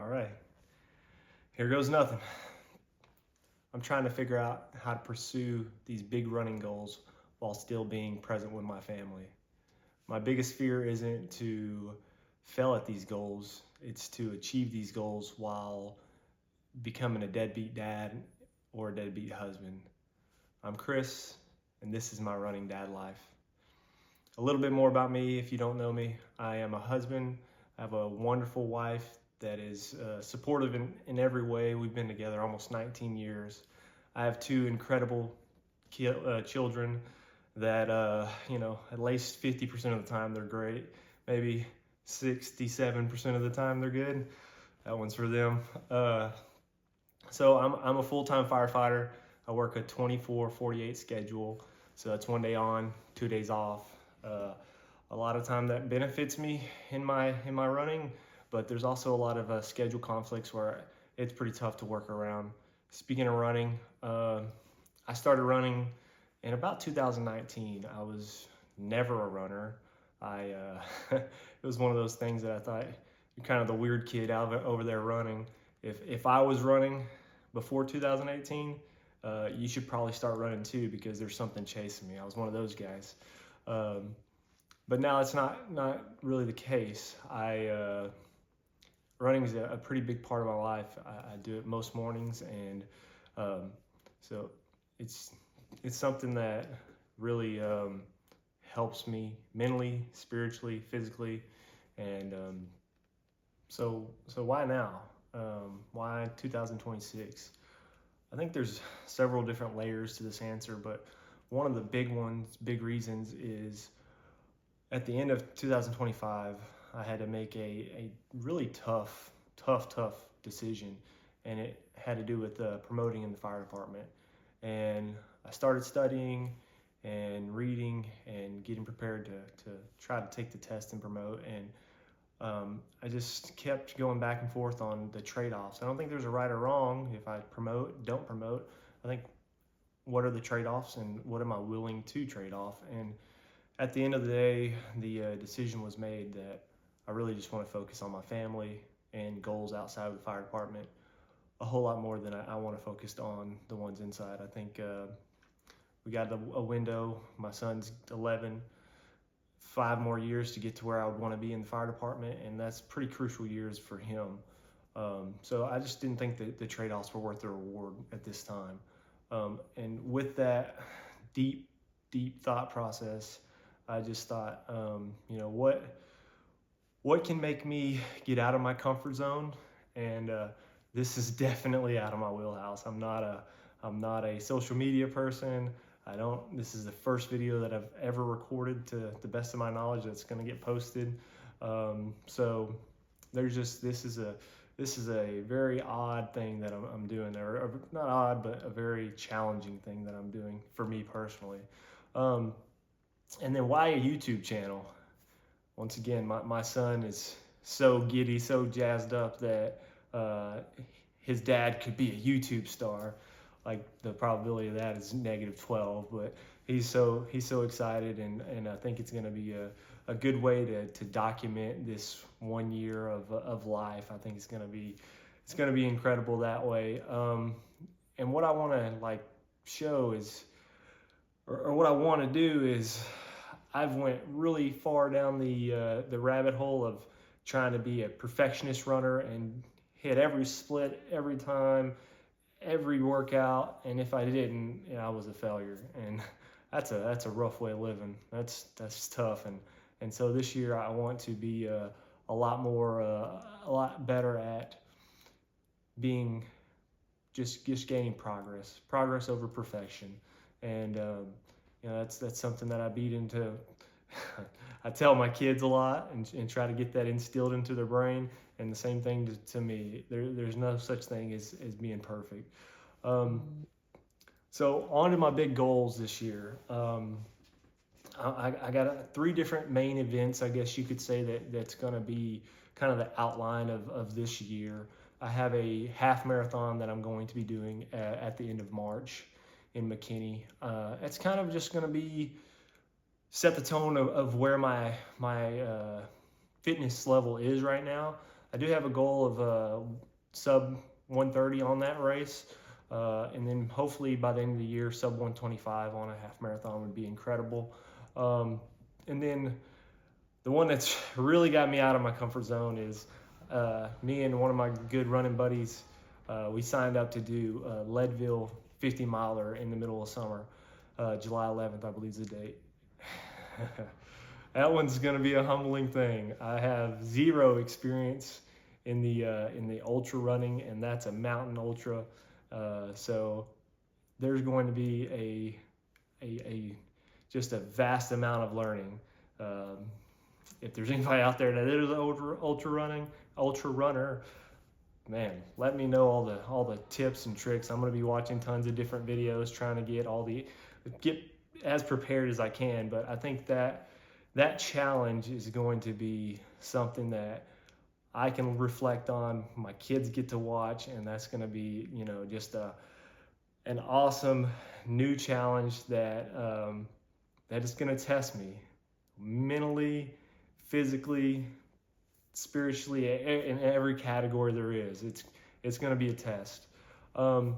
All right, here goes nothing. I'm trying to figure out how to pursue these big running goals while still being present with my family. My biggest fear isn't to fail at these goals, it's to achieve these goals while becoming a deadbeat dad or a deadbeat husband. I'm Chris, and this is my running dad life. A little bit more about me if you don't know me. I am a husband. I have a wonderful wife that is supportive in every way. We've been together almost 19 years. I have two incredible children that, at least 50% of the time they're great. Maybe 67% of the time they're good. That one's for them. So I'm a full-time firefighter. I work a 24/48 schedule. So that's 1 day on, 2 days off. A lot of time that benefits me in my running, but there's also a lot of schedule conflicts where it's pretty tough to work around. Speaking of running, I started running in about 2019. I was never a runner. It was one of those things that I thought, you're kind of the weird kid over there running. If I was running before 2018, you should probably start running too, because there's something chasing me. I was one of those guys. But now it's not really the case. Running is a pretty big part of my life. I do it most mornings, and so it's something that really helps me mentally, spiritually, physically, and so why now? Why 2026? I think there's several different layers to this answer, but one of the big reasons is at the end of 2025, I had to make a really tough decision, and it had to do with promoting in the fire department. And I started studying and reading and getting prepared to try to take the test and promote, and I just kept going back and forth on the trade-offs. I don't think there's a right or wrong if I promote, don't promote. I think, what are the trade-offs and what am I willing to trade off? And at the end of the day, the decision was made that I really just want to focus on my family and goals outside of the fire department a whole lot more than I want to focus on the ones inside. I think we got a window. My son's 11, 5 more years to get to where I would want to be in the fire department, and that's pretty crucial years for him. So I just didn't think that the trade-offs were worth the reward at this time. And with that deep thought process, I just thought, what can make me get out of my comfort zone? And this is definitely out of my wheelhouse. I'm not a social media person. This is the first video that I've ever recorded, to the best of my knowledge, that's going to get posted. So this is a very odd thing that I'm doing there. Or not odd, but a very challenging thing that I'm doing for me personally. And then why a YouTube channel? Once again, my son is so giddy, so jazzed up that his dad could be a YouTube star. Like, the probability of that is -12, but he's so excited, and I think it's going to be a good way to document this 1 year of life. I think it's going to be incredible that way. And what I want to show is, or what I want to do is, I've went really far down the rabbit hole of trying to be a perfectionist runner and hit every split every time, every workout, and if I didn't, I was a failure. And that's a rough way of living. That's tough. And so this year I want to be a lot better at being just gaining progress over perfection. And that's something that I beat into. I tell my kids a lot and try to get that instilled into their brain. And the same thing to me. There's no such thing as being perfect. So on to my big goals this year. I got 3 different main events, I guess you could say, that's going to be kind of the outline of this year. I have a half marathon that I'm going to be doing at the end of March in McKinney. It's kind of just going to be set the tone of where my fitness level is right now. I do have a goal of sub 130 on that race. And then hopefully by the end of the year, sub 125 on a half marathon would be incredible. And then the one that's really got me out of my comfort zone is me and one of my good running buddies. We signed up to do Leadville 50 miler in the middle of summer. July 11th, I believe is the date. That one's going to be a humbling thing. I have zero experience in the ultra running, and that's a mountain ultra. So there's going to be a just a vast amount of learning. If there's anybody out there that is an ultra runner, man, let me know all the tips and tricks. I'm going to be watching tons of different videos, trying to get as prepared as I can. But I think that challenge is going to be something that I can reflect on. My kids get to watch, and that's going to be, just an awesome new challenge that is going to test me mentally, physically, spiritually, in every category there is. It's going to be a test. The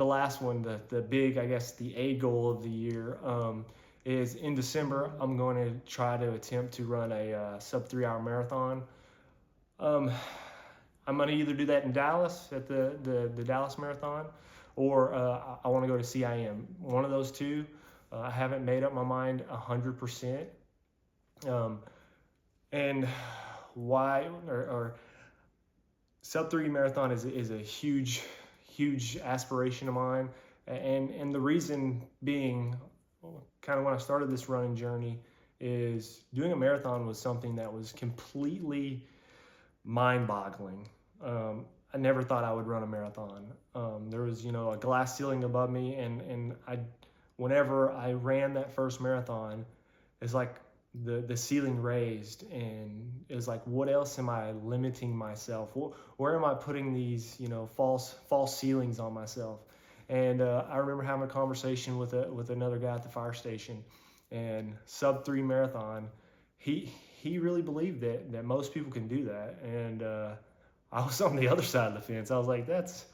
last one, the big, I guess, the A goal of the year is in December. I'm going to try to attempt to run a sub 3 hour marathon. I'm going to either do that in Dallas at the Dallas Marathon, or I want to go to CIM. One of those two. I haven't made up my mind 100%. And why or sub 3 marathon is a huge aspiration of mine, and the reason being, kind of when I started this running journey, is doing a marathon was something that was completely mind-boggling. I never thought I would run a marathon. There was a glass ceiling above me, and whenever I ran that first marathon, it's like the ceiling raised, and it was like, what else am I limiting myself? Where am I putting these false ceilings on myself? And I remember having a conversation with another guy at the fire station, and sub 3 marathon, he really believed that most people can do that, and I was on the other side of the fence. I was like, that's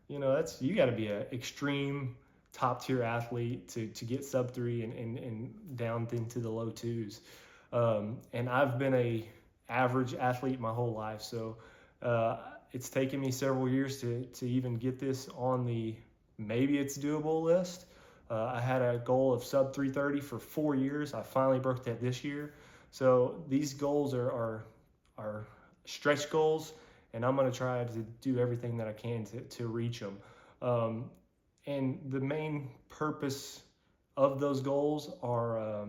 you got to be an extreme top tier athlete to get sub 3 and down into the low 2s. And I've been a average athlete my whole life, so it's taken me several years to even get this on the maybe it's doable list. I had a goal of sub 330 for 4 years. I finally broke that this year. So these goals are stretch goals, and I'm going to try to do everything that I can to reach them. And the main purpose of those goals are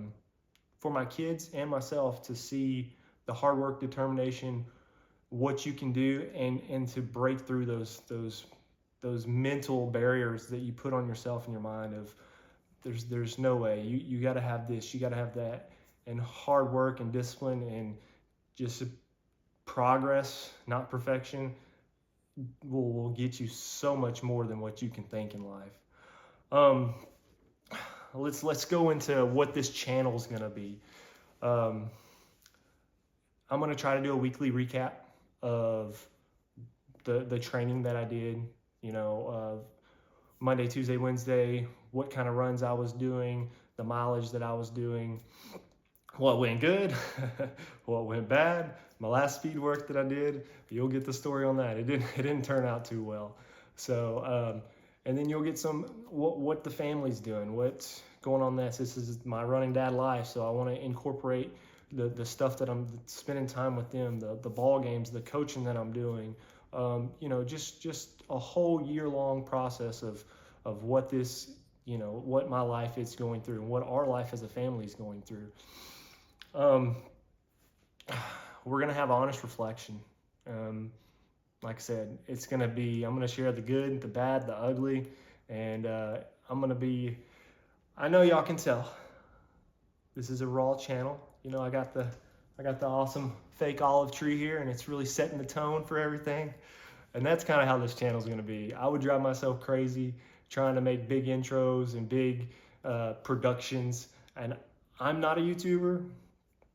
for my kids and myself to see the hard work, determination, what you can do, and to break through those mental barriers that you put on yourself in your mind of there's no way, you got to have this, you got to have that, and hard work and discipline and just progress, not perfection, will get you so much more than what you can think in life. Let's go into what this channel is going to be. I'm going to try to do a weekly recap of the training that I did, Monday, Tuesday, Wednesday, what kind of runs I was doing, the mileage that I was doing, what went good, what went bad, my last speed work that I did. You'll get the story on that. It didn't turn out too well. So, and then you'll get some what the family's doing, what's going on. This is my running dad life, so I want to incorporate the stuff that I'm spending time with them, the ball games, the coaching that I'm doing. Just a whole year-long process of what this, what my life is going through and what our life as a family is going through. We're going to have honest reflection. Like I said, I'm going to share the good, the bad, the ugly, and I know y'all can tell, this is a raw channel. I got the awesome fake olive tree here, and it's really setting the tone for everything. And that's kind of how this channel is going to be. I would drive myself crazy trying to make big intros and big productions. And I'm not a YouTuber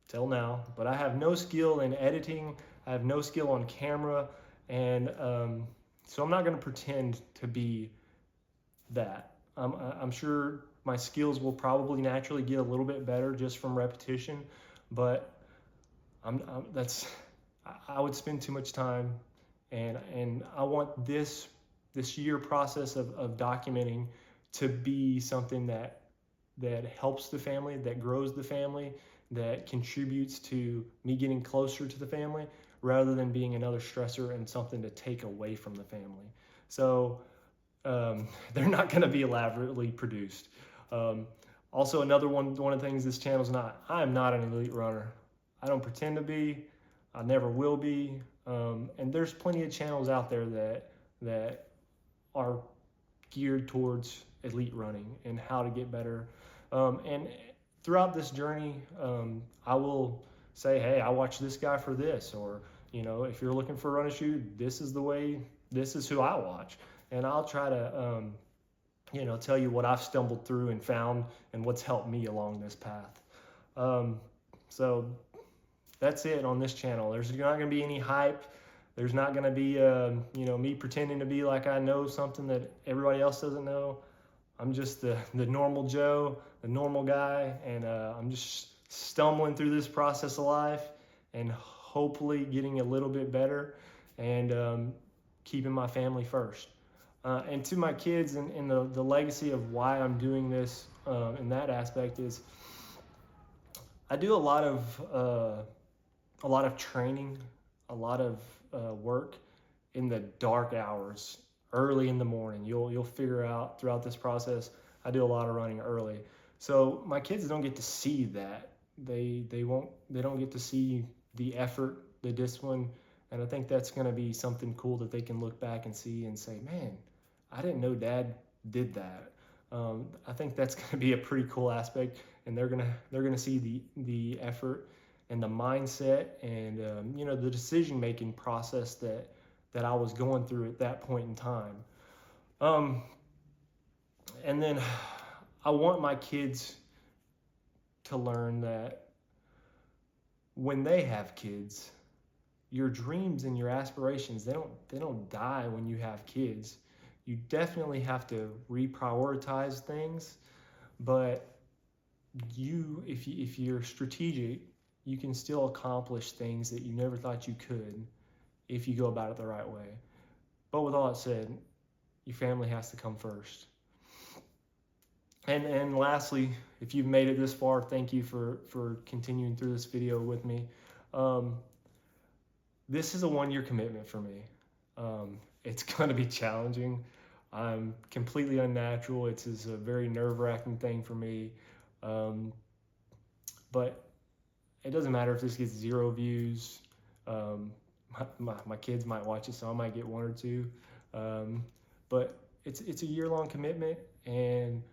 till now, but I have no skill in editing. I have no skill on camera, and so I'm not going to pretend to be that. I'm sure my skills will probably naturally get a little bit better just from repetition, but I would spend too much time, and I want this year process of documenting to be something that helps the family, that grows the family, that contributes to me getting closer to the family, rather than being another stressor and something to take away from the family. So they're not going to be elaborately produced. Um, Also, another one of the things this channel is not. I am not an elite runner. I don't pretend to be. I never will be. And there's plenty of channels out there that are geared towards elite running and how to get better. And throughout this journey, I will say, hey, I watched this guy for this, or if you're looking for a running shoe, this is the way. This is who I watch, and I'll try to tell you what I've stumbled through and found, and what's helped me along this path. So that's it on this channel. There's not going to be any hype. There's not going to be me pretending to be like I know something that everybody else doesn't know. I'm just the normal Joe, the normal guy, and I'm just stumbling through this process of life, and hopefully getting a little bit better, and keeping my family first. And to my kids, and the legacy of why I'm doing this in that aspect is, I do a lot of training, a lot of work in the dark hours, early in the morning. You'll figure out throughout this process, I do a lot of running early. So my kids don't get to see that. They don't get to see the effort, the discipline, and I think that's going to be something cool that they can look back and see and say, man, I didn't know Dad did that. I think that's going to be a pretty cool aspect, and they're gonna see the effort and the mindset, and the decision making process that I was going through at that point in time. And then I want my kids to learn that when they have kids, your dreams and your aspirations, they don't die when you have kids. You definitely have to reprioritize things, but if you're strategic, you can still accomplish things that you never thought you could if you go about it the right way. But with all that said, your family has to come first. And lastly, if you've made it this far, thank you for continuing through this video with me. This is a one-year commitment for me. It's going to be challenging. I'm completely unnatural. It's a very nerve-wracking thing for me. But it doesn't matter if this gets 0 views. My kids might watch it, so I might get 1 or 2. But it's a year-long commitment, and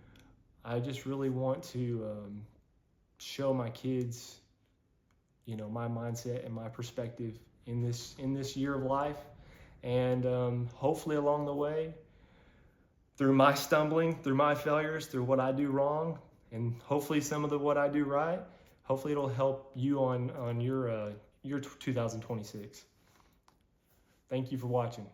I just really want to show my kids, my mindset and my perspective in this year of life, and hopefully along the way, through my stumbling, through my failures, through what I do wrong, and hopefully some of what I do right, hopefully it'll help you on your 2026. Thank you for watching.